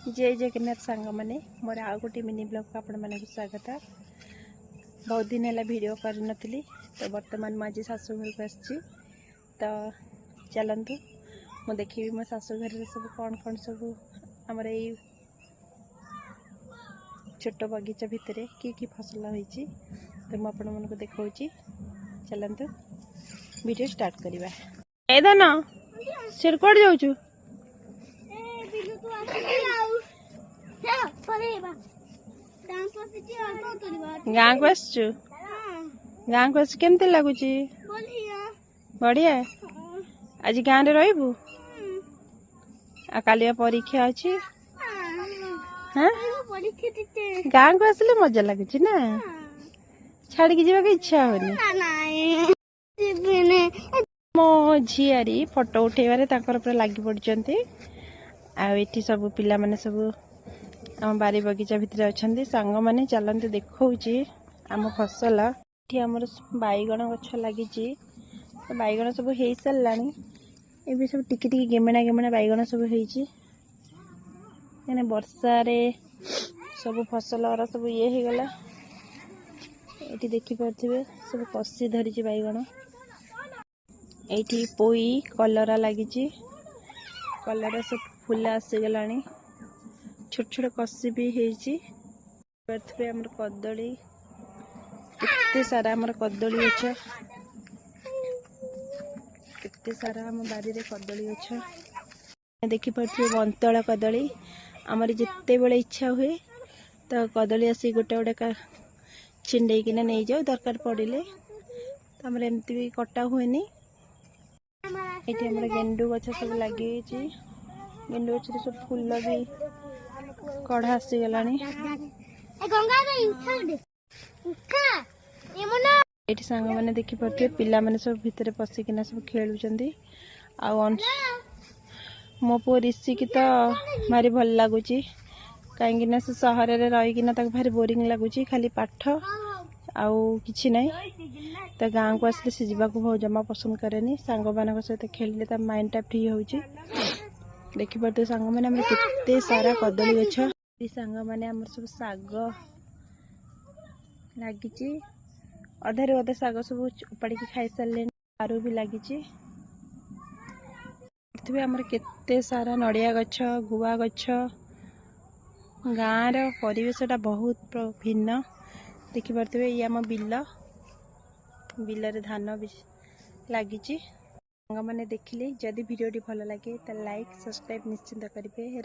जय जगन्नाथ सांग मैंने मोर आउ गोटे मिनी ब्लॉग को आपण मानक स्वागत। बहुत दिन है वीडियो कर नथली तो बर्तमान मुझे शाशु घर को आसी तो चलतु मु देखी मो शाशु घर सब कौन कौन सब आमर ये छोट बगीचा भितर कि फसल होती तो मुझे मन को देखा चलतु वीडियो स्टार्ट करवा। ए धन सिर कट जाऊँ गाँ को आसचु गाँ को केमती लगुच बढ़िया आज गाँव रे रहीबू आ कालिया परीक्षा अच्छी हाँ गाँ को आसले मजा लगुच ना छाड़ के जावा इच्छा होनी मो झियारी फोटो उठेबारे ताकर पूरा लगी पड़चंती आ एठी सब पिला माने सब आम बारी बगीचा भितर अच्छा सांग मैंने चलते देखा आम फसल ये आमर बैगण गछ लगी बैगण सब हो सारा ये सब टिकी टिकी गेमेणा गेमेणा बैगण सब होने वर्षा रे सब फसल सब ये हो गला ये देखिपे सब कसी धरी बैगण ये पोई कलरा लगी कलरा सब फूल आसीगला छोट छोट कसी भी होती आमर कदली केते सारा आमर कदली गछ केते सारा आम बारी रे कदली गछ देखिपे बंतल कदली आमर जिते बड़े इच्छा हुए तो कदली आसी गोटे गोटे छिंडे किना नहीं जाओ दरकार पड़े तो आमर एमती भी कटा हुए ये आमर गेंडू गछ सब लगे गेंडू गछ सब फूल भी कढ़ा आसीगला ये सांग मैंने देखिपे पिला माने सब भितर पशिकिना सब खेलुंट मो पु ऋषि की तो भारी भल लगुच कहीं से सहर में रहीकिना भारी बोरिंग लगुच खाली पाठ आउ कि ना तो गाँव को आसले से जावाक बहुत जमा पसंद करे सांग मान सहित खेलिले माइंड टा फ्री हो देखिपे सांग मैंने केते सारा कदली गछ सांग मैंने सब साग लगी अधारे अधा साग सब उपाड़ी खाई सारे आरु भी लगी आमर केते सारा नड़िया गछ गुआ गछ गाँव परिवेशटा बहुत भिन्न देखिपे ये आम बिल बिल धान भी लगी मैंने देखिले जदि वीडियो भल लगे तो लाइक सब्सक्राइब निश्चिंत करेंगे।